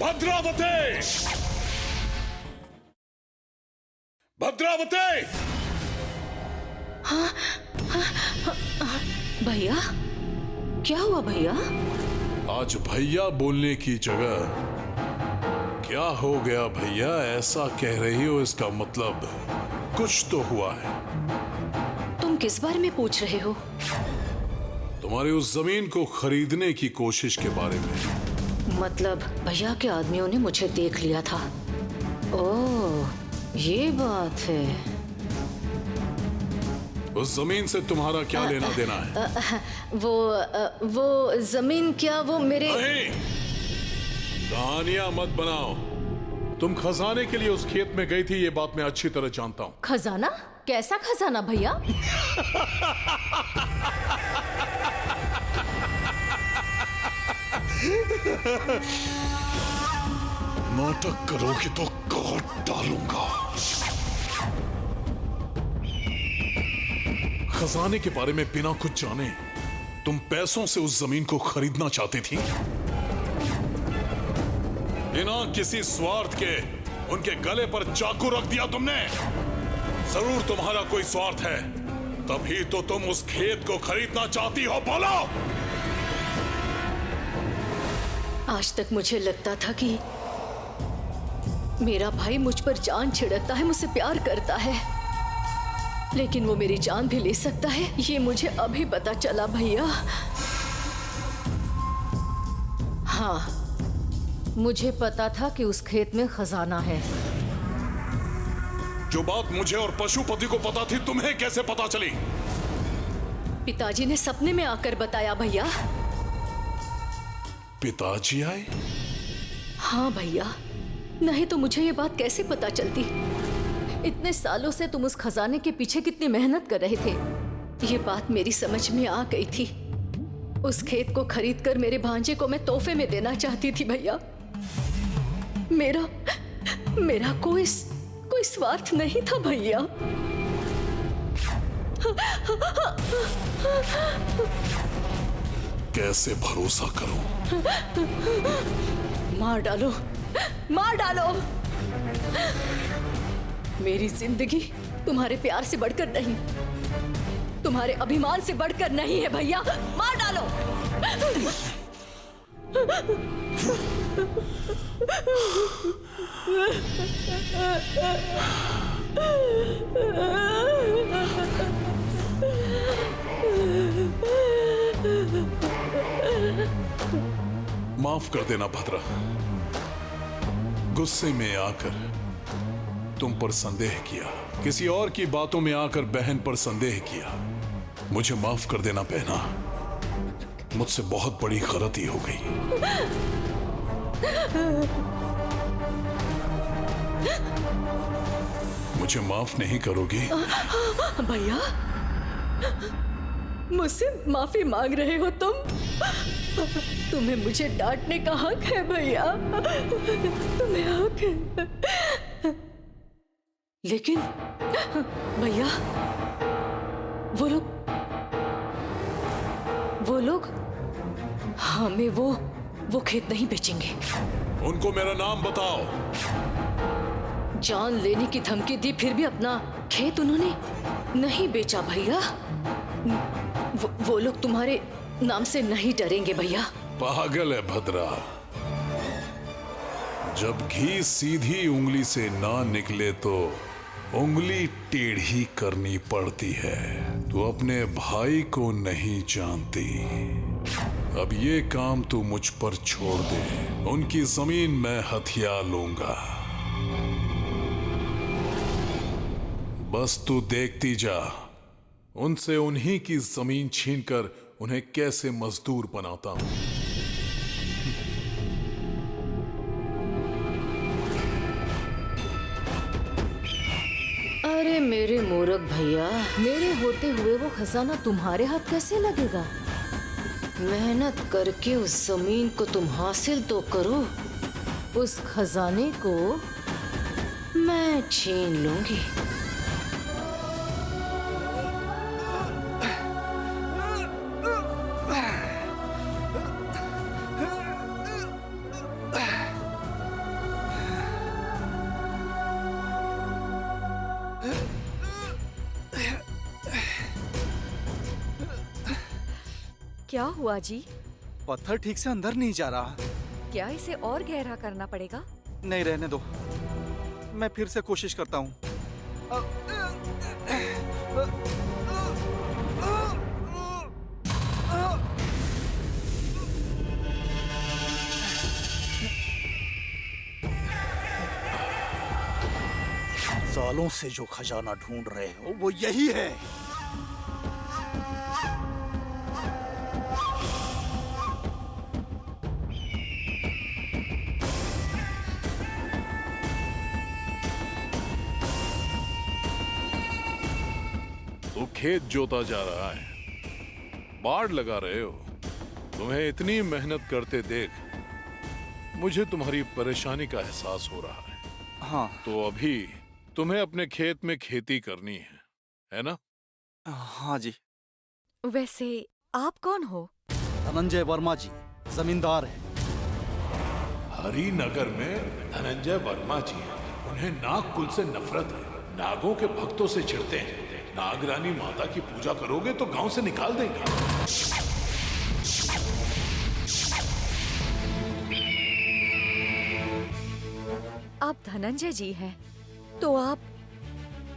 भद्रावती! भद्रावती! हाँ, भैया, क्या हुआ भैया? आज भैया बोलने की जगह क्या हो गया भैया ऐसा कह रही हो, इसका मतलब कुछ तो हुआ है। तुम किस बारे में पूछ रहे हो? तुम्हारी उस जमीन को खरीदने की कोशिश के बारे में। मतलब भैया के आदमियों ने मुझे देख लिया था। ओह, ये बात है। उस जमीन से तुम्हारा क्या लेना देना है? वो जमीन क्या, वो मेरे... नहीं, कहानियां मत बनाओ। तुम खजाने के लिए उस खेत में गई थी, ये बात मैं अच्छी तरह जानता हूं। खजाना? कैसा खजाना भैया? नाटक करोगे तो काट डालूंगा। खजाने के बारे में बिना कुछ जाने तुम पैसों से उस जमीन को खरीदना चाहती थी? बिना किसी स्वार्थ के उनके गले पर चाकू रख दिया तुमने। जरूर तुम्हारा कोई स्वार्थ है, तभी तो तुम उस खेत को खरीदना चाहती हो। बोलो। आज तक मुझे लगता था कि मेरा भाई मुझ पर जान छिड़कता है, मुझसे प्यार करता है, लेकिन वो मेरी जान भी ले सकता है, ये मुझे अभी पता चला भैया। हाँ, मुझे पता था कि उस खेत में खजाना है। जो बात मुझे और पशुपति को पता थी, तुम्हें कैसे पता चली? पिताजी ने सपने में आकर बताया भैया। पिताजी आए? हाँ भैया, नहीं तो मुझे ये बात कैसे पता चलती? इतने सालों से तुम उस खजाने के पीछे कितनी मेहनत कर रहे थे, ये बात मेरी समझ में आ गई थी। उस खेत को खरीदकर मेरे भांजे को मैं तोहफे में देना चाहती थी भैया। मेरा कोई स्वार्थ नहीं था भैया। कैसे भरोसा करूं? मार डालो, मार डालो। मेरी जिंदगी तुम्हारे प्यार से बढ़कर नहीं, तुम्हारे अभिमान से बढ़कर नहीं है भैया। मार डालो। माफ कर देना भद्रा, गुस्से में आकर तुम पर संदेह किया, किसी और की बातों में आकर बहन पर संदेह किया। मुझे माफ कर देना बहना, मुझसे बहुत बड़ी गलती हो गई। मुझे माफ नहीं करोगी? भैया, मुझसे माफी मांग रहे हो तुम? तुम्हें मुझे डांटने का हक है भैया, तुम्हें हक है। लेकिन भैया, वो लोग हमें वो खेत नहीं बेचेंगे। उनको मेरा नाम बताओ। जान लेने की धमकी दी, फिर भी अपना खेत उन्होंने नहीं बेचा भैया। वो लोग तुम्हारे नाम से नहीं डरेंगे भैया। पागल है भद्रा, जब घी सीधी उंगली से ना निकले तो उंगली टेढ़ी करनी पड़ती है। तू अपने भाई को नहीं जानती। अब ये काम तू मुझ पर छोड़ दे, उनकी जमीन मैं हथिया लूंगा। बस तू देखती जा, उनसे उन्हीं की जमीन छीनकर उन्हें कैसे मजदूर बनाता हूं। अरे मेरे मूर्ख भैया, मेरे होते हुए वो खजाना तुम्हारे हाथ कैसे लगेगा? मेहनत करके उस जमीन को तुम हासिल तो करो, उस खजाने को मैं छीन लूंगी। क्या हुआ जी? पत्थर ठीक से अंदर नहीं जा रहा। क्या इसे और गहरा करना पड़ेगा? नहीं, रहने दो, मैं फिर से कोशिश करता हूँ। सालों से जो खजाना ढूंढ रहे हो वो यही है। तो खेत जोता जा रहा है, बाड़ लगा रहे हो। तुम्हें इतनी मेहनत करते देख मुझे तुम्हारी परेशानी का एहसास हो रहा है। हाँ। तो अभी तुम्हें अपने खेत में खेती करनी है ना? हाँ जी। वैसे आप कौन हो? धनंजय वर्मा जी, जमींदार है। हरिनगर में धनंजय वर्मा जी हैं। उन्हें नाग कुल से नफरत है, नागों के भक्तों से चिढ़ते हैं। नागरानी माता की पूजा करोगे तो गांव से निकाल देंगे। आप धनंजय जी हैं, तो आप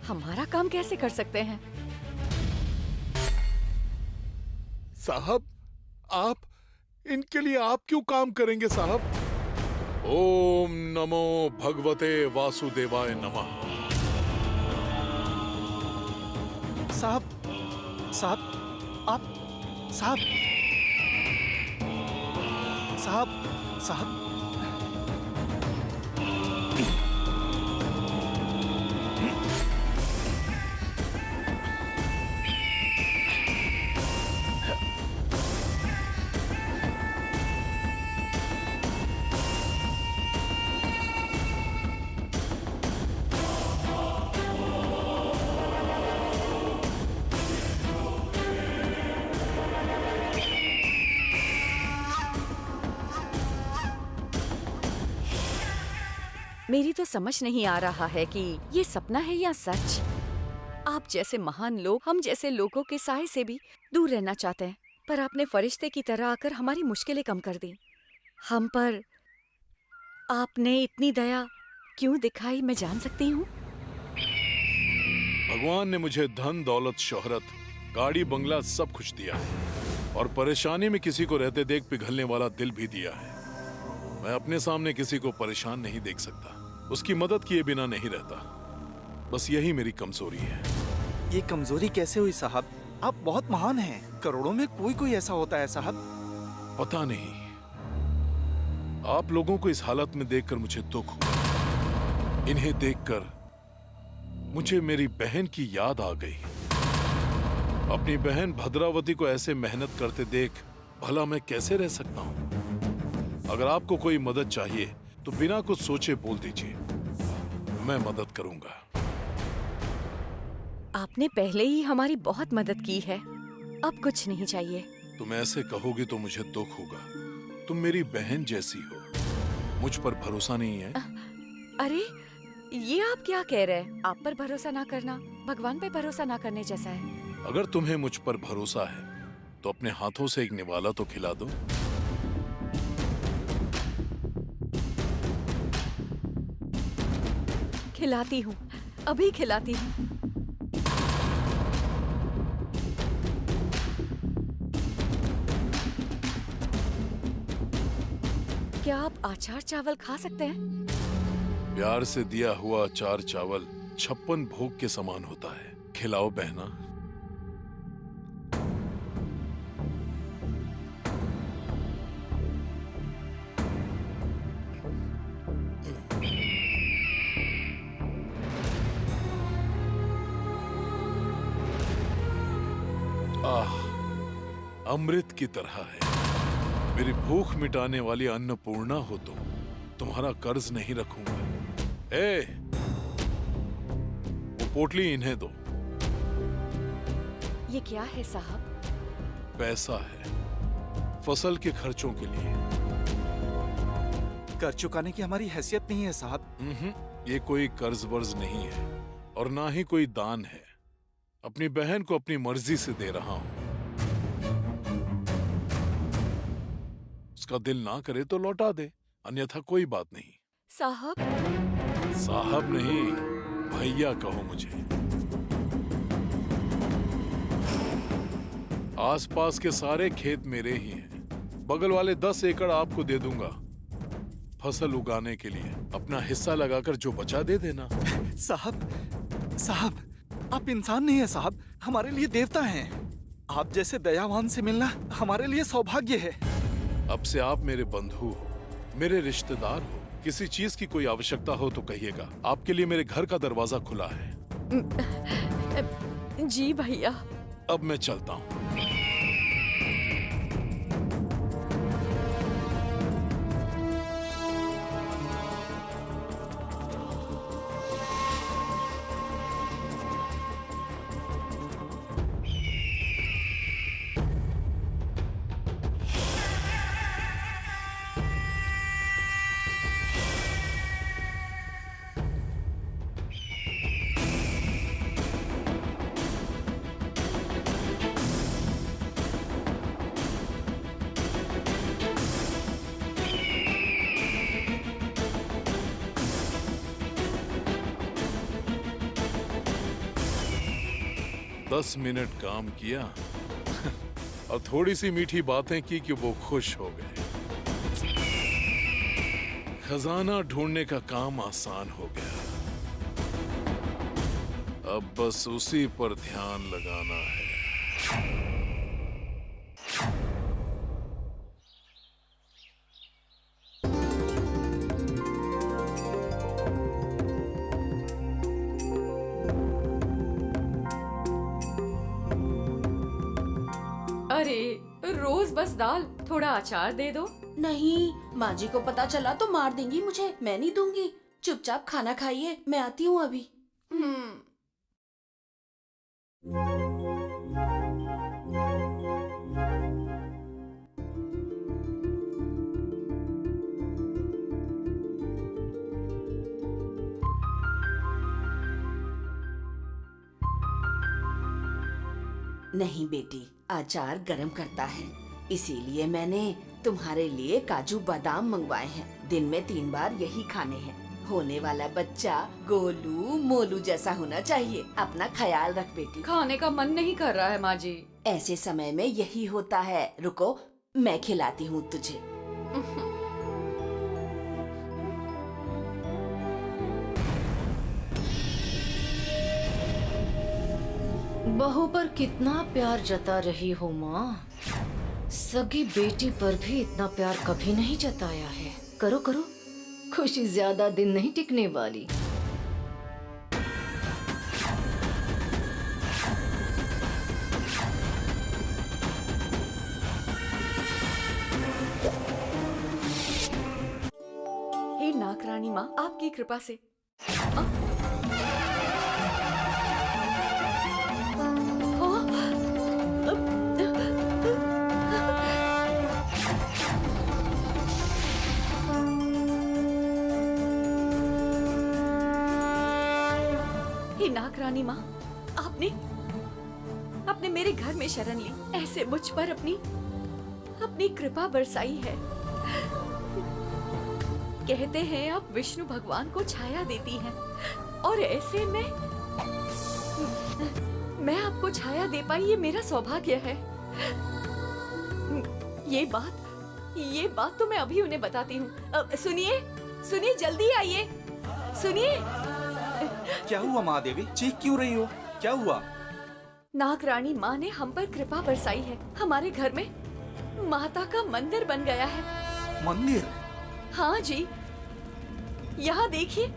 हमारा काम कैसे कर सकते हैं? साहब, आप इनके लिए आप क्यों काम करेंगे साहब? ओम नमो भगवते वासुदेवाय नमः। साहब, साहब, आप, साहब, साहब, साहब, मेरी तो समझ नहीं आ रहा है कि ये सपना है या सच। आप जैसे महान लोग हम जैसे लोगों के साए से भी दूर रहना चाहते हैं, पर आपने फरिश्ते की तरह आकर हमारी मुश्किलें कम कर दी। हम पर आपने इतनी दया क्यों दिखाई, मैं जान सकती हूँ? भगवान ने मुझे धन दौलत शोहरत गाड़ी बंगला सब कुछ दिया है और परेशानी में किसी को रहते देख पिघलने वाला दिल भी दिया है। मैं अपने सामने किसी को परेशान नहीं देख सकता, उसकी मदद किए बिना नहीं रहता। बस यही मेरी कमजोरी है। ये कमजोरी कैसे हुई साहब? आप बहुत महान हैं, करोड़ों में कोई कोई ऐसा होता है साहब। पता नहीं, आप लोगों को इस हालत में देखकर मुझे दुख हुआ। इन्हें देखकर मुझे मेरी बहन की याद आ गई। अपनी बहन भद्रावती को ऐसे मेहनत करते देख भला मैं कैसे रह सकता हूं? अगर आपको कोई मदद चाहिए तो बिना कुछ सोचे बोल दीजिए, मैं मदद करूंगा। आपने पहले ही हमारी बहुत मदद की है, अब कुछ नहीं चाहिए। तुम ऐसे कहोगे तो मुझे दुख होगा। तुम मेरी बहन जैसी हो, मुझ पर भरोसा नहीं है? अरे ये आप क्या कह रहे हैं? आप पर भरोसा ना करना भगवान पे भरोसा ना करने जैसा है। अगर तुम्हें मुझ पर भरोसा है तो अपने हाथों से एक निवाला तो खिला दो। खिलाती हूँ, अभी खिलाती हूँ। क्या आप अचार चावल खा सकते हैं? प्यार से दिया हुआ अचार चावल 56 भोग के समान होता है। खिलाओ बहना। अमृत की तरह है। मेरी भूख मिटाने वाली अन्नपूर्णा हो तुम। तुम्हारा कर्ज नहीं रखूंगा। वो पोटली इन्हें दो। ये क्या है साहब? पैसा है, फसल के खर्चों के लिए। कर चुकाने की हमारी हैसियत नहीं है साहब। ये कोई कर्ज वर्ज नहीं है और ना ही कोई दान है। अपनी बहन को अपनी मर्जी से दे रहा हूं। उसका दिल ना करे तो लौटा दे, अन्यथा कोई बात नहीं। साहब, साहब नहीं, भैया कहो मुझे। आसपास के सारे खेत मेरे ही हैं। बगल वाले 10 एकड़ आपको दे दूंगा फसल उगाने के लिए। अपना हिस्सा लगाकर जो बचा दे देना। साहब, आप इंसान नहीं है साहब, हमारे लिए देवता हैं। आप जैसे दयावान से मिलना हमारे लिए सौभाग्य है। अब से आप मेरे बंधु हो, मेरे रिश्तेदार हो। किसी चीज की कोई आवश्यकता हो तो कहिएगा। आपके लिए मेरे घर का दरवाजा खुला है। जी भैया। अब मैं चलता हूँ। दस मिनट काम किया और थोड़ी सी मीठी बातें की कि वो खुश हो गए। खजाना ढूंढने का काम आसान हो गया। अब बस उसी पर ध्यान लगाना है। अरे रोज बस दाल, थोड़ा अचार दे दो। नहीं, माँ जी को पता चला तो मार देंगी मुझे, मैं नहीं दूंगी। चुपचाप खाना खाइए, मैं आती हूँ अभी। नहीं बेटी, अचार गरम करता है, इसीलिए मैंने तुम्हारे लिए काजू बादाम मंगवाए हैं। दिन में 3 बार यही खाने हैं। होने वाला बच्चा गोलू मोलू जैसा होना चाहिए। अपना ख्याल रख बेटी। खाने का मन नहीं कर रहा है माँ जी। ऐसे समय में यही होता है। रुको, मैं खिलाती हूँ तुझे। बहू पर कितना प्यार जता रही हो माँ। सगी बेटी पर भी इतना प्यार कभी नहीं जताया है। करो करो, खुशी ज्यादा दिन नहीं टिकने वाली। हे नाग रानी माँ, आपकी कृपा से। हे नाग रानी माँ, आपने मेरे घर में शरण ली, ऐसे मुझ पर अपनी कृपा बरसाई है। कहते हैं आप विष्णु भगवान को छाया देती हैं, और ऐसे में मैं आपको छाया दे पाई, ये मेरा सौभाग्य है। ये बात तो मैं अभी उन्हें बताती हूँ। सुनिए, जल्दी आइए। सुनिए। क्या हुआ माँ देवी, चीख क्यों रही हो? क्या हुआ? नाग रानी माँ ने हम पर कृपा बरसाई है। हमारे घर में माता का मंदिर बन गया है। मंदिर? हाँ जी, यहाँ देखिए।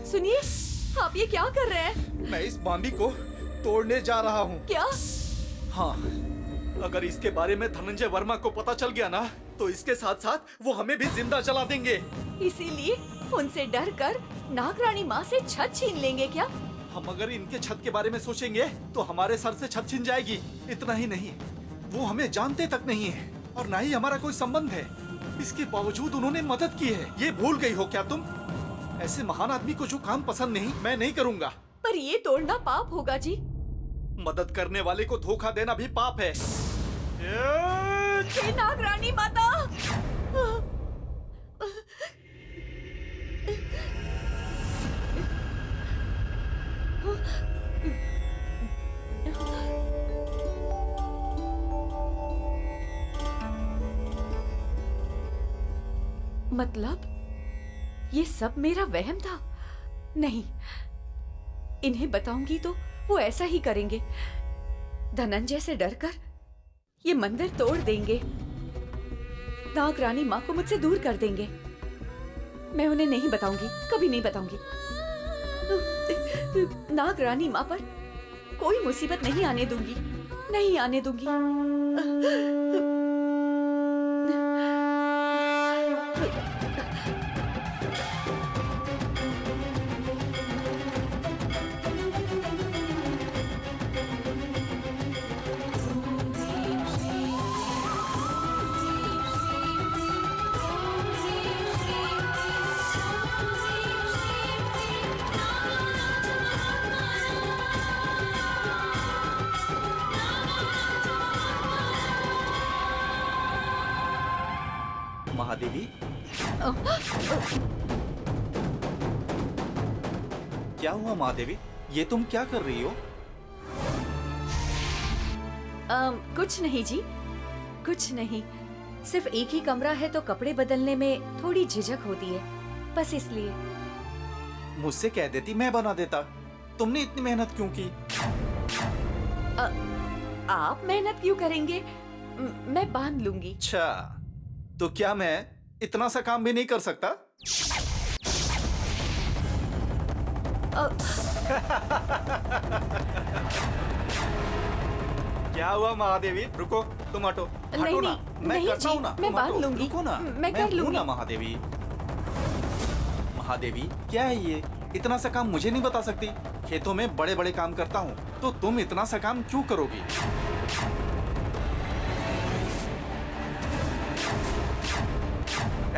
सुनिए, आप ये क्या कर रहे हैं? मैं इस बांबी को तोड़ने जा रहा हूँ। क्या? हाँ, अगर इसके बारे में धनंजय वर्मा को पता चल गया ना, तो इसके साथ साथ वो हमें भी जिंदा जला देंगे। इसीलिए उनसे डर कर नागरानी माँ से छत छीन लेंगे क्या? हम अगर इनके छत के बारे में सोचेंगे तो हमारे सर से छत छिन जाएगी। इतना ही नहीं, वो हमें जानते तक नहीं है और ना ही हमारा कोई संबंध है। इसके बावजूद उन्होंने मदद की है। ये भूल गई हो क्या तुम? ऐसे महान आदमी को जो काम पसंद नहीं, मैं नहीं करूंगा। पर ये तोड़ना पाप होगा जी। मदद करने वाले को धोखा देना भी पाप है। हे नागरानी माता! मतलब ये सब मेरा वहम था? नहीं, इन्हें बताऊंगी तो वो ऐसा ही करेंगे। धनंजय से डरकर ये मंदिर तोड़ देंगे, नागरानी माँ को मुझसे दूर कर देंगे। मैं उन्हें नहीं बताऊंगी, कभी नहीं बताऊंगी। नागरानी माँ पर कोई मुसीबत नहीं आने दूंगी, नहीं आने दूंगी। महादेवी, क्या हुआ महादेवी? ये तुम क्या कर रही हो? कुछ नहीं जी, कुछ नहीं। सिर्फ एक ही कमरा है तो कपड़े बदलने में थोड़ी झिझक होती है, बस इसलिए। मुझसे कह देती, मैं बना देता। तुमने इतनी मेहनत क्यों की? आप मेहनत क्यों करेंगे? मैं बांध लूंगी। अच्छा, तो क्या मैं इतना सा काम भी नहीं कर सकता? क्या हुआ महादेवी? रुको, तुम हटो, हटो नहीं, ना। मैं नहीं करता जी, हूँ ना, मैं तुम बांध हटो, लूंगी। रुको ना। मैं कर हूँ लूंगी ना महादेवी। महादेवी, क्या है ये? इतना सा काम मुझे नहीं बता सकती? खेतों में बड़े बड़े काम करता हूँ, तो तुम इतना सा काम क्यों करोगी?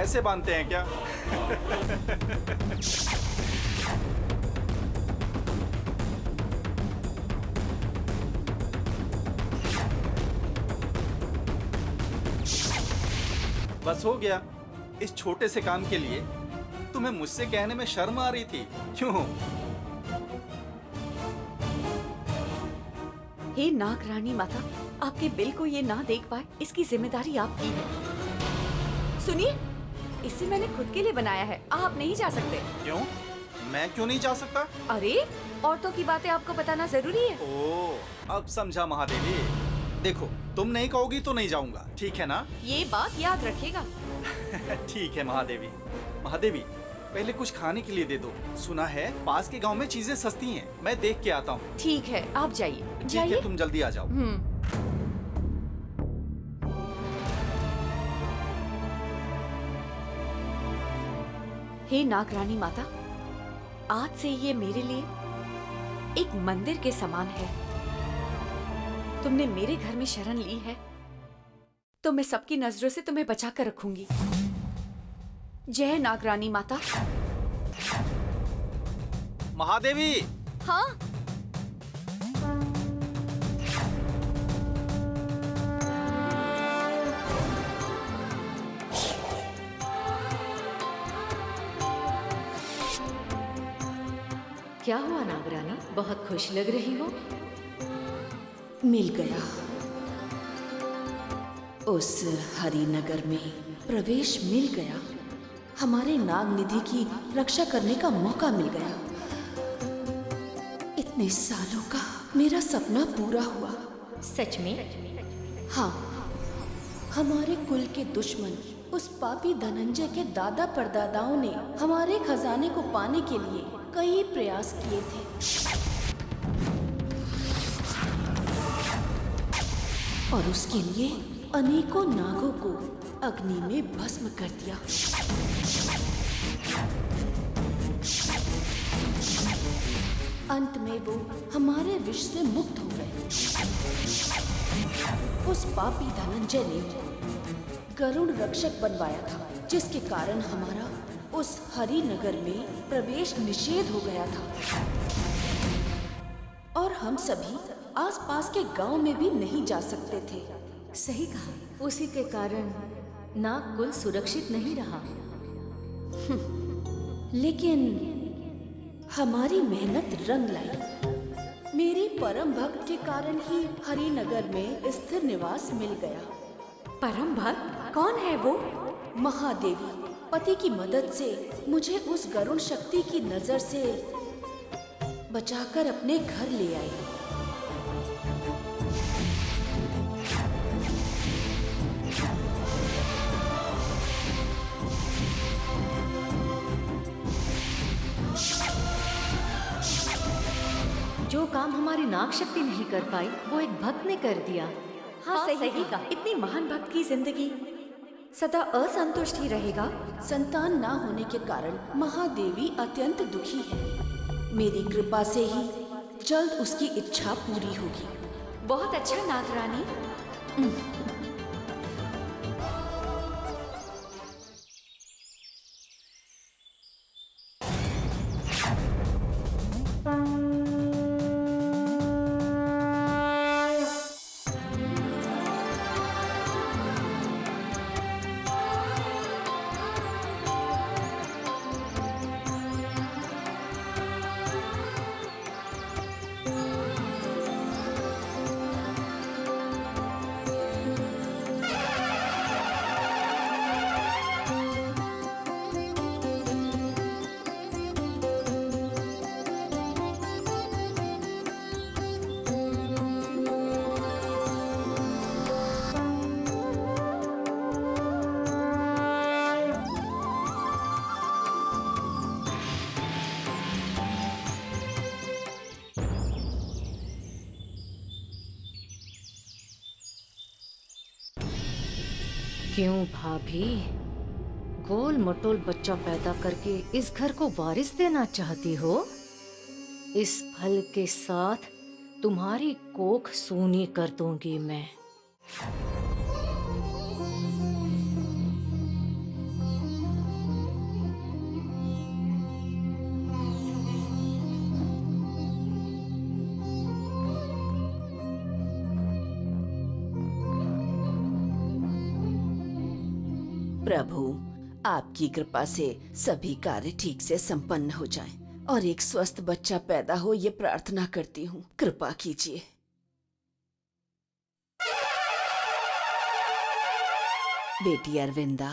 ऐसे बांधते हैं क्या? बस हो गया। इस छोटे से काम के लिए तुम्हें मुझसे कहने में शर्म आ रही थी, क्यों? हे नागरानी माता, आपके बिल को ये ना देख पाए, इसकी जिम्मेदारी आपकी है। सुनिए, इसे मैंने खुद के लिए बनाया है, आप नहीं जा सकते। क्यों? मैं क्यों नहीं जा सकता? अरे, औरतों की बातें आपको बताना जरूरी है। ओह, अब समझा महादेवी। देखो, तुम नहीं कहोगी तो नहीं जाऊंगा, ठीक है ना? ये बात याद रखिएगा। ठीक है महादेवी। महादेवी, पहले कुछ खाने के लिए दे दो। सुना है पास के गांव में चीजें सस्ती हैं। मैं देख के आता हूँ। ठीक है, आप जाइए। ठीक है, तुम जल्दी आ जाओ। हे नागरानी माता, आज से ये मेरे लिए एक मंदिर के समान है। तुमने मेरे घर में शरण ली है, तो मैं सबकी नजरों से तुम्हें बचा कर रखूंगी। जय नागरानी माता। महादेवी! हाँ? क्या हुआ नागरानी, बहुत खुश लग रही हो? मिल गया। उस हरिनगर में प्रवेश मिल गया। हमारे नाग निधि की रक्षा करने का मौका मिल गया। इतने सालों का मेरा सपना पूरा हुआ। सच में? हाँ, हमारे कुल के दुश्मन उस पापी धनंजय के दादा परदादाओं ने हमारे खजाने को पाने के लिए कई प्रयास किए थे, और उसके लिए अनेकों नागों को अग्नि में भस्म कर दिया। अंत में वो हमारे विष से मुक्त हो गए। उस पापी धनंजय ने गरुड़ रक्षक बनवाया था, जिसके कारण हमारा उस हरिनगर में प्रवेश निषेध हो गया था और हम सभी आसपास के गांव में भी नहीं जा सकते थे। सही कहा, उसी के कारण नागकुल सुरक्षित नहीं रहा। लेकिन हमारी मेहनत रंग लाई। मेरी परम भक्त के कारण ही हरिनगर में स्थिर निवास मिल गया। परम भक्त कौन है वो? महादेवी पति की मदद से मुझे उस गरुड़ शक्ति की नजर से बचाकर अपने घर ले आई। जो काम हमारी नाग शक्ति नहीं कर पाई, वो एक भक्त ने कर दिया। हाँ, सही कहा। इतनी महान भक्त की जिंदगी सदा असंतुष्ट ही रहेगा। संतान ना होने के कारण महादेवी अत्यंत दुखी है। मेरी कृपा से ही जल्द उसकी इच्छा पूरी होगी। बहुत अच्छा नाग रानी। क्यों भाभी, गोल मटोल बच्चा पैदा करके इस घर को वारिस देना चाहती हो? इस फल के साथ तुम्हारी कोख सूनी कर दूंगी मैं। प्रभु, आपकी कृपा से सभी कार्य ठीक से संपन्न हो जाएं और एक स्वस्थ बच्चा पैदा हो, ये प्रार्थना करती हूँ। कृपा कीजिए। बेटी अरविंदा,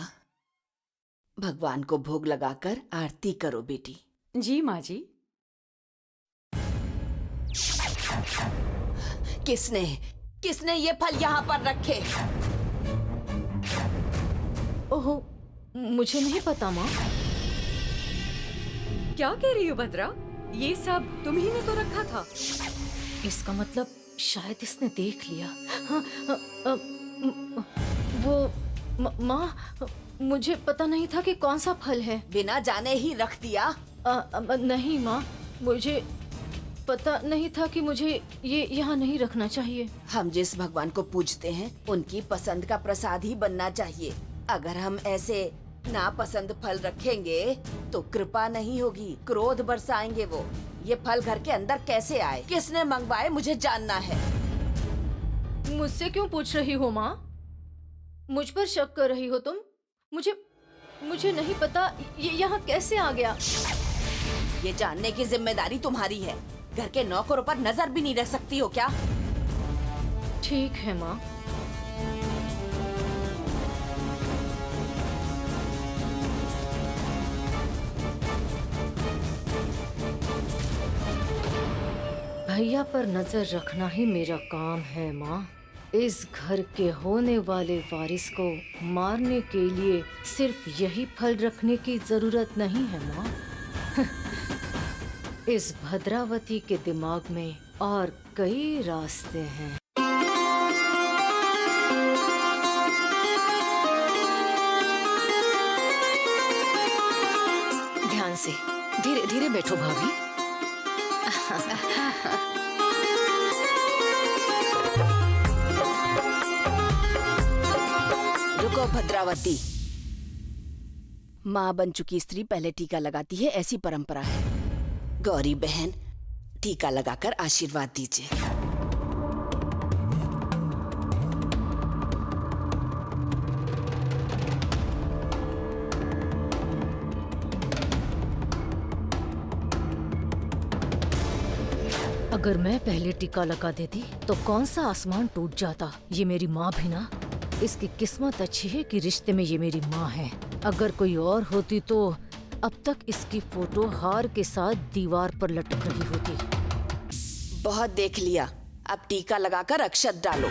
भगवान को भोग लगाकर आरती करो बेटी। जी माँ जी। किसने किसने ये फल यहाँ पर रखे? ओहो, मुझे नहीं पता माँ। क्या कह रही हो भद्रा? ये सब तुम्ही ने तो रखा था। इसका मतलब शायद इसने देख लिया। हाँ, वो माँ, मुझे पता नहीं था कि कौन सा फल है। बिना जाने ही रख दिया? नहीं माँ, मुझे पता नहीं था कि मुझे ये यहाँ नहीं रखना चाहिए। हम जिस भगवान को पूजते हैं उनकी पसंद का प्रसाद ही बनना चाहिए। अगर हम ऐसे नापसंद फल रखेंगे तो कृपा नहीं होगी, क्रोध बरसाएंगे वो। ये फल घर के अंदर कैसे आए? किसने मंगवाए? मुझे जानना है। मुझसे क्यों पूछ रही हो माँ? मुझ पर शक कर रही हो तुम? मुझे नहीं पता ये यहाँ कैसे आ गया। ये जानने की जिम्मेदारी तुम्हारी है। घर के नौकरों पर नजर भी नहीं रख सकती हो क्या? ठीक है माँ। भैया पर नजर रखना ही मेरा काम है माँ। इस घर के होने वाले वारिस को मारने के लिए सिर्फ यही फल रखने की जरूरत नहीं है माँ। इस भद्रावती के दिमाग में और कई रास्ते हैं। ध्यान से, धीरे धीरे बैठो भाभी। रुको भद्रावती, माँ बन चुकी स्त्री पहले टीका लगाती है, ऐसी परंपरा है। गौरी बहन, टीका लगाकर आशीर्वाद दीजिए। अगर मैं पहले टीका लगा देती तो कौन सा आसमान टूट जाता। ये मेरी माँ भी ना, इसकी किस्मत अच्छी है कि रिश्ते में ये मेरी माँ है। अगर कोई और होती तो अब तक इसकी फोटो हार के साथ दीवार पर लटक रही होती। बहुत देख लिया, अब टीका लगाकर अक्षत डालो।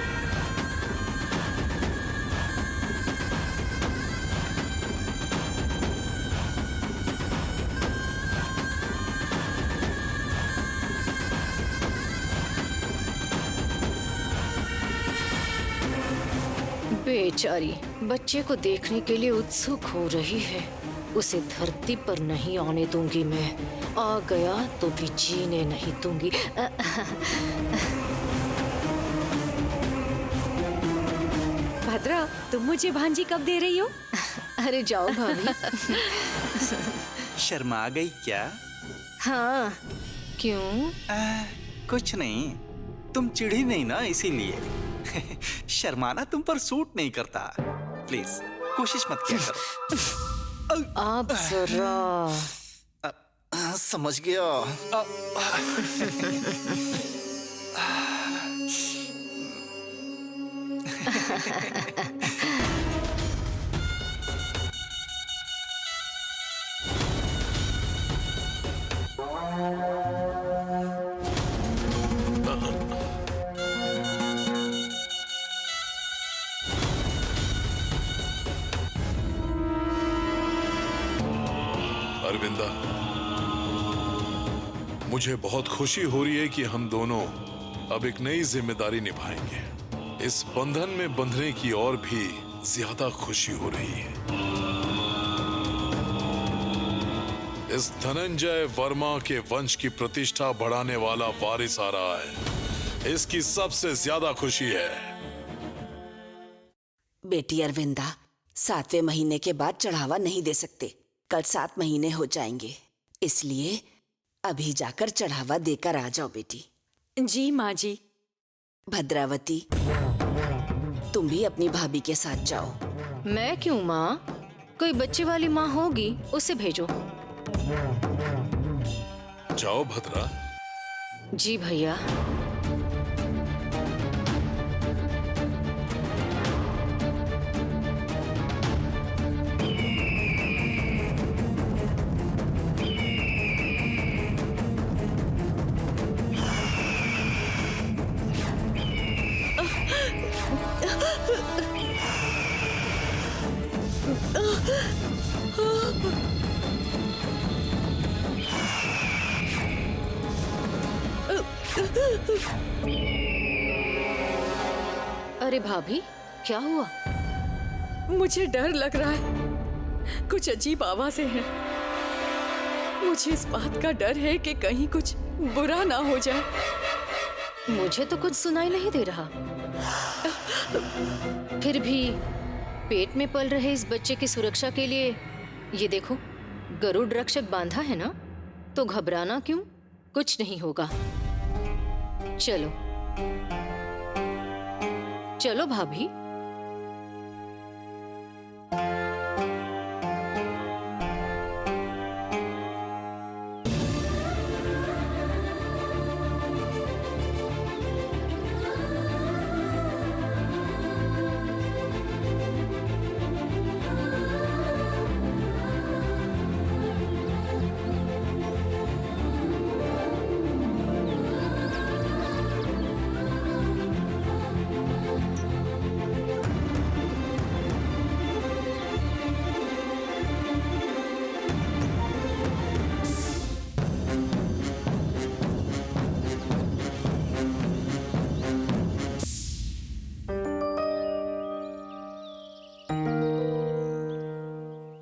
बेचारी बच्चे को देखने के लिए उत्सुक हो रही है। उसे धरती पर नहीं आने दूंगी मैं। आ गया तो भी जीने नहीं दूंगी। भद्रा, तुम मुझे भांजी कब दे रही हो? अरे जाओ भाभी। शर्मा गई क्या? हाँ, क्यों? कुछ नहीं, तुम चिढ़ी नहीं ना, इसीलिए। शर्माना तुम पर सूट नहीं करता। प्लीज कोशिश मत किया करो। आप जरा समझ गया। अरविंदा, मुझे बहुत खुशी हो रही है कि हम दोनों अब एक नई जिम्मेदारी निभाएंगे। इस बंधन में बंधने की और भी ज्यादा खुशी हो रही है। इस धनंजय वर्मा के वंश की प्रतिष्ठा बढ़ाने वाला वारिस आ रहा है, इसकी सबसे ज्यादा खुशी है। बेटी अरविंदा, 7वें महीने के बाद चढ़ावा नहीं दे सकते। कल 7 महीने हो जाएंगे, इसलिए अभी जाकर चढ़ावा देकर आ जाओ बेटी। जी माँ जी। भद्रावती, तुम भी अपनी भाभी के साथ जाओ। मैं क्यों माँ? कोई बच्चे वाली माँ होगी, उसे भेजो। जाओ भद्रा। जी भैया। अरे भाभी, क्या हुआ? मुझे डर लग रहा है, कुछ अजीब आवाजें हैं। मुझे इस बात का डर है कि कहीं कुछ बुरा ना हो जाए। मुझे तो कुछ सुनाई नहीं दे रहा। फिर भी पेट में पल रहे इस बच्चे की सुरक्षा के लिए ये देखो, गरुड़ रक्षक बांधा है ना, तो घबराना क्यों? कुछ नहीं होगा। चलो चलो भाभी।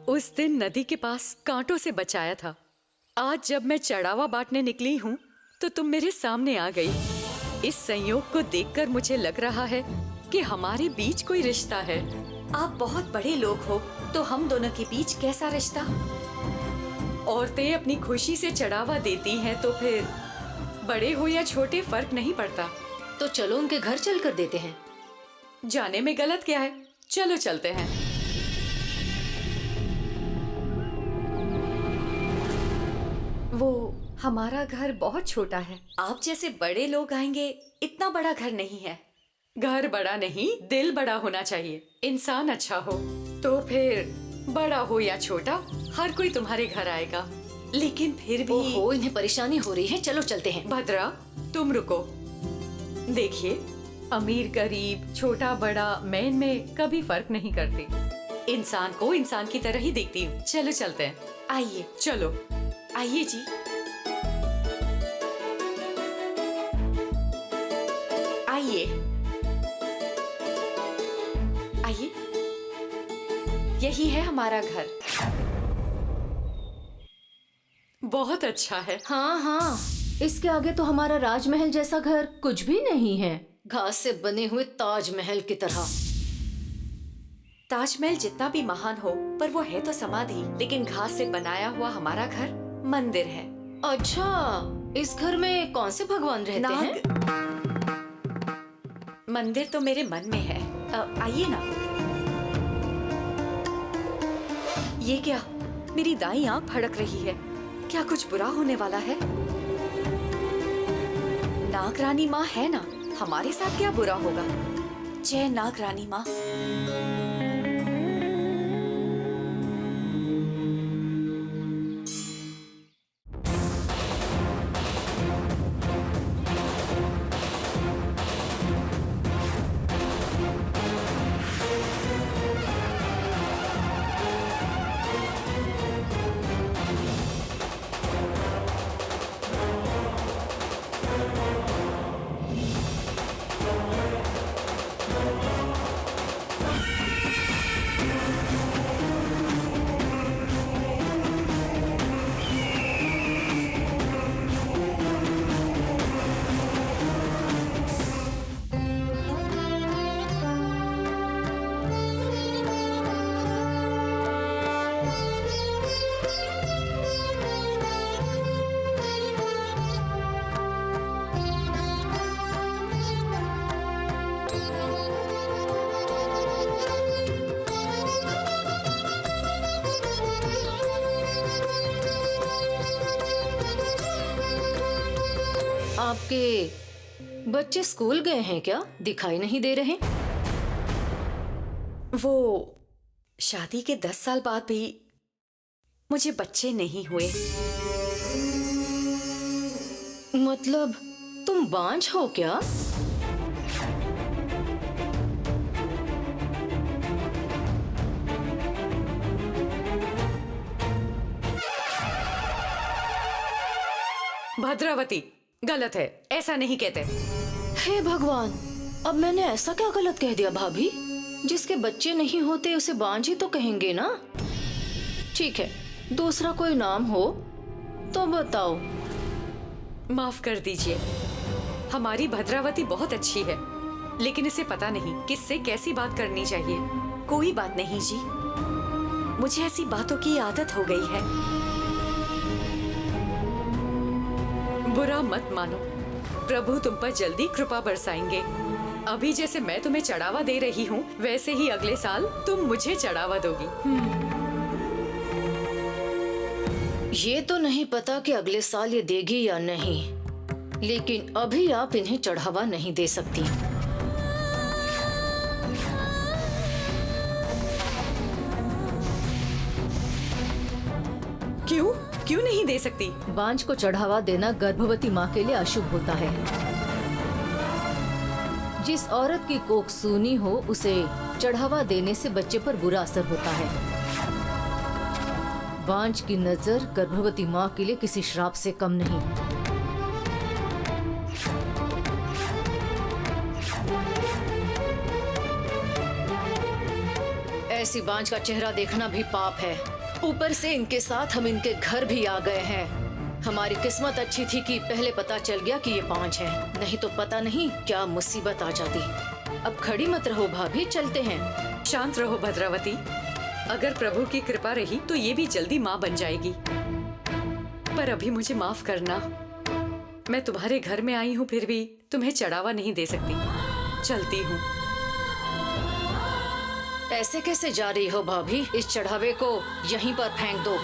उस दिन नदी के पास कांटों से बचाया था। आज जब मैं चढ़ावा बांटने निकली हूँ तो तुम मेरे सामने आ गई। इस संयोग को देखकर मुझे लग रहा है कि हमारे बीच कोई रिश्ता है। आप बहुत बड़े लोग हो, तो हम दोनों के बीच कैसा रिश्ता? औरतें अपनी खुशी से चढ़ावा देती हैं, तो फिर बड़े हो या छोटे फर्क नहीं पड़ता। तो चलो उनके घर चल कर देते हैं। जाने में गलत क्या है? चलो चलते हैं। वो हमारा घर बहुत छोटा है। आप जैसे बड़े लोग आएंगे, इतना बड़ा घर नहीं है। घर बड़ा नहीं, दिल बड़ा होना चाहिए। इंसान अच्छा हो तो फिर बड़ा हो या छोटा, हर कोई तुम्हारे घर आएगा। लेकिन फिर भी ओहो, इन्हें परेशानी हो रही है, चलो चलते हैं। भद्रा, तुम रुको। देखिए, अमीर गरीब, छोटा बड़ा, मैं इनमें कभी फर्क नहीं करती। इंसान को इंसान की तरह ही देखती हूँ। चलो चलते हैं। आइए, चलो आइए जी। आइए आइए, यही है हमारा घर। बहुत अच्छा है। हाँ हाँ, इसके आगे तो हमारा राजमहल जैसा घर कुछ भी नहीं है। घास से बने हुए ताजमहल की तरह। ताजमहल जितना भी महान हो, पर वो है तो समाधि। लेकिन घास से बनाया हुआ हमारा घर मंदिर है। अच्छा, इस घर में कौन से भगवान रहते हैं? मंदिर तो मेरे मन में है। आइए ना। ये क्या, मेरी दाईं आंख फड़क रही है। क्या कुछ बुरा होने वाला है? नागरानी माँ है ना, हमारे साथ क्या बुरा होगा? जय नागरानी माँ। आपके बच्चे स्कूल गए हैं क्या? दिखाई नहीं दे रहे। वो शादी के 10 साल बाद भी मुझे बच्चे नहीं हुए। मतलब तुम बांझ हो क्या? भद्रावती, गलत है, ऐसा नहीं कहते। हे भगवान, अब मैंने ऐसा क्या गलत कह दिया भाभी? जिसके बच्चे नहीं होते उसे बांझ ही तो कहेंगे ना। ठीक है, दूसरा कोई नाम हो तो बताओ। माफ कर दीजिए, हमारी भद्रावती बहुत अच्छी है, लेकिन इसे पता नहीं किससे कैसी बात करनी चाहिए। कोई बात नहीं जी, मुझे ऐसी बातों की आदत हो गई है। बुरा मत मानो, प्रभु तुम पर जल्दी कृपा बरसाएंगे। अभी जैसे मैं तुम्हें चढ़ावा दे रही हूँ, वैसे ही अगले साल तुम मुझे चढ़ावा दोगी। ये तो नहीं पता कि अगले साल ये देगी या नहीं, लेकिन अभी आप इन्हें चढ़ावा नहीं दे सकती। क्यों? क्यों नहीं दे सकती? बांझ को चढ़ावा देना गर्भवती माँ के लिए अशुभ होता है। जिस औरत की कोख सूनी हो उसे चढ़ावा देने से बच्चे पर बुरा असर होता है। बांझ की नजर गर्भवती माँ के लिए किसी श्राप से कम नहीं। ऐसी बांझ का चेहरा देखना भी पाप है। ऊपर से इनके साथ हम इनके घर भी आ गए हैं। हमारी किस्मत अच्छी थी कि पहले पता चल गया कि ये 5 है, नहीं तो पता नहीं क्या मुसीबत आ जाती। अब खड़ी मत रहो भाभी, चलते हैं। शांत रहो भद्रावती, अगर प्रभु की कृपा रही तो ये भी जल्दी माँ बन जाएगी। पर अभी मुझे माफ करना, मैं तुम्हारे घर में आई हूँ फिर भी तुम्हें चढ़ावा नहीं दे सकती। चलती हूँ। ऐसे कैसे जा रही हो भाभी? इस चढ़ावे को यहीं पर फेंक दो।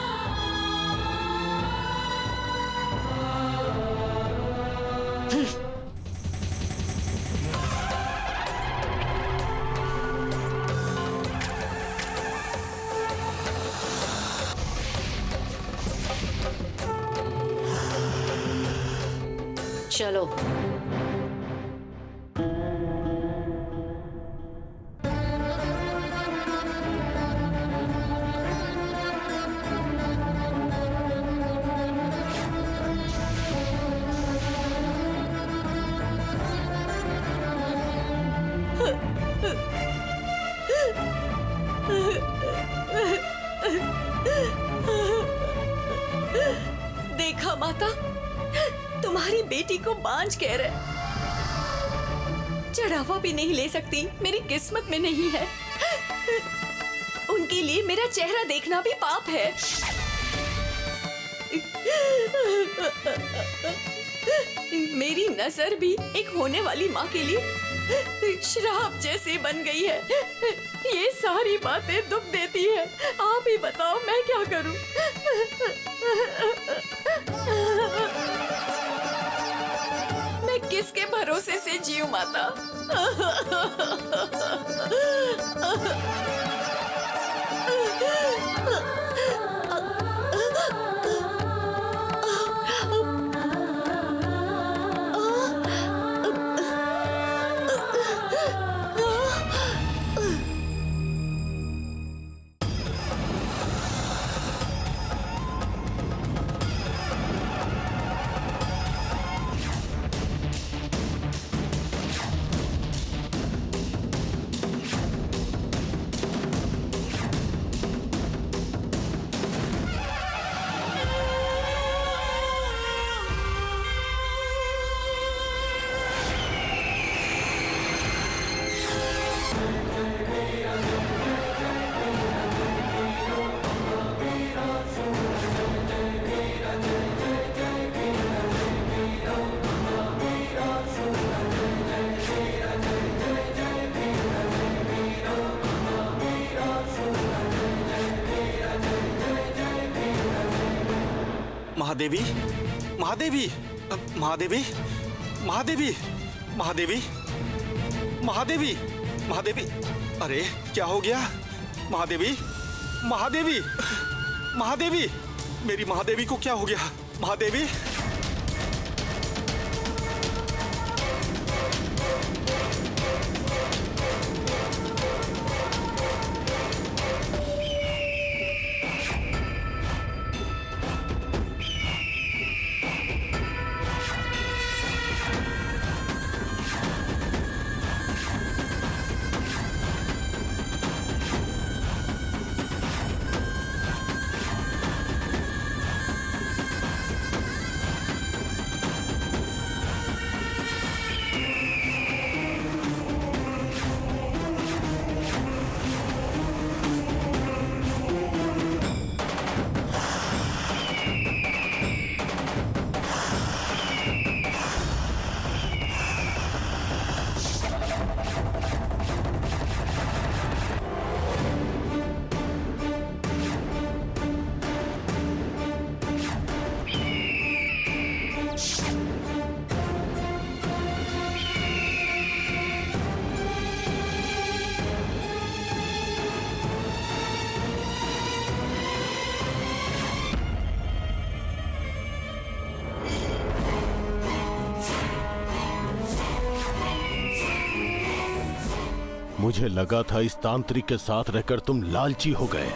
चलो। देखा माता, तुम्हारी बेटी को बांझ कह रहे, चढ़ावा भी नहीं ले सकती, मेरी किस्मत में नहीं है। उनके लिए मेरा चेहरा देखना भी पाप है। मेरी नजर भी एक होने वाली माँ के लिए श्राप जैसी बन गई है। ये सारी बातें दुख देती है। आप ही बताओ मैं क्या करूं? मैं किसके भरोसे से जीऊं माता? महादेवी, महादेवी, महादेवी, महादेवी, महादेवी, महादेवी, महादेवी, अरे क्या हो गया? महादेवी, महादेवी, महादेवी, मेरी महादेवी को क्या हो गया? महादेवी, मुझे लगा था इस तांत्रिक के साथ रहकर तुम लालची हो गए,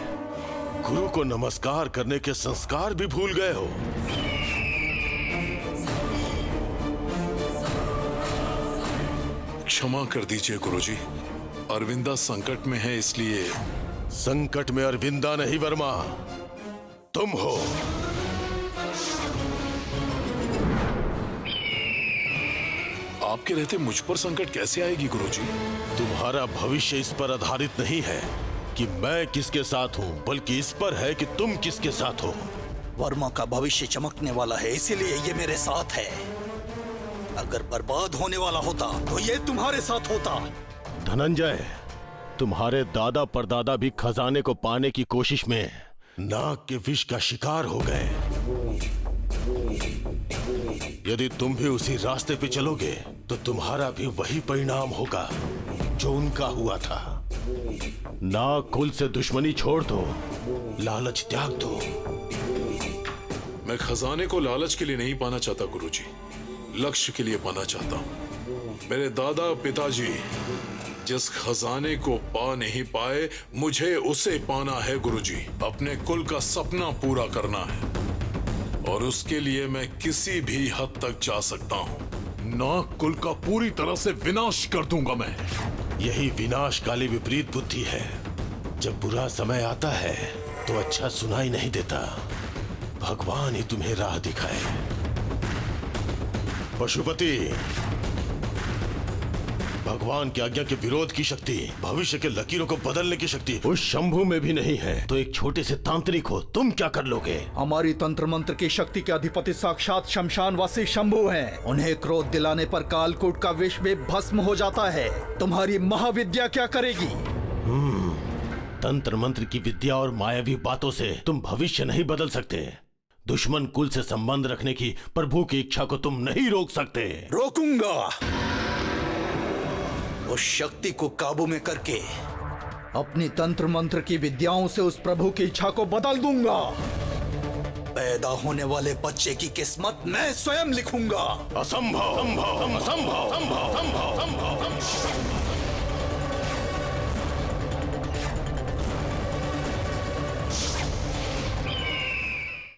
गुरु को नमस्कार करने के संस्कार भी भूल गए हो। क्षमा कर दीजिए गुरुजी, अरविंदा संकट में है इसलिए। संकट में अरविंदा नहीं वर्मा, तुम हो। आपके रहते मुझ पर संकट कैसे आएगी गुरुजी? तुम्हारा भविष्य इस पर आधारित नहीं है कि मैं किसके साथ हूँ, बल्कि इस पर है कि तुम किसके साथ हो। वर्मा का भविष्य चमकने वाला है, इसीलिए ये मेरे साथ है। अगर बर्बाद होने वाला होता तो ये तुम्हारे साथ होता। धनंजय, तुम्हारे दादा परदादा भी खजाने को पाने की कोशिश में नाग के विष का शिकार हो गए। यदि तुम भी उसी रास्ते पे चलोगे तो तुम्हारा भी वही परिणाम होगा जो उनका हुआ था। नाग कुल से दुश्मनी छोड़ दो, लालच त्याग दो। मैं खजाने को लालच के लिए नहीं पाना चाहता गुरुजी, लक्ष्य के लिए पाना चाहता हूँ। मेरे दादा पिताजी जिस खजाने को पा नहीं पाए, मुझे उसे पाना है गुरुजी। अपने कुल का सपना पूरा करना है और उसके लिए मैं किसी भी हद तक जा सकता हूँ। नाग कुल का पूरी तरह से विनाश कर दूंगा मैं। यही विनाशकाली विपरीत बुद्धि है। जब बुरा समय आता है तो अच्छा सुनाई नहीं देता, भगवान ही तुम्हें राह दिखाए। पशुपति, भगवान की आज्ञा के विरोध की शक्ति, भविष्य के लकीरों को बदलने की शक्ति उस शंभू में भी नहीं है, तो एक छोटे से तांत्रिक हो, तुम क्या कर लोगे? हमारी तंत्र मंत्र की शक्ति के अधिपति साक्षात शमशानवासी शंभू हैं। उन्हें क्रोध दिलाने पर कालकूट का विष भी भस्म हो जाता है। तुम्हारी महाविद्या क्या करेगी? तंत्र मंत्र की विद्या और मायावी बातों से तुम भविष्य नहीं बदल सकते। दुश्मन कुल से संबंध रखने की प्रभु की इच्छा को तुम नहीं रोक सकते। रोकूंगा। उस शक्ति को काबू में करके अपनी तंत्र मंत्र की विद्याओं से उस प्रभु की इच्छा को बदल दूंगा। पैदा होने वाले बच्चे की किस्मत मैं स्वयं लिखूंगा। असंभव, असंभव, असंभव, असंभव।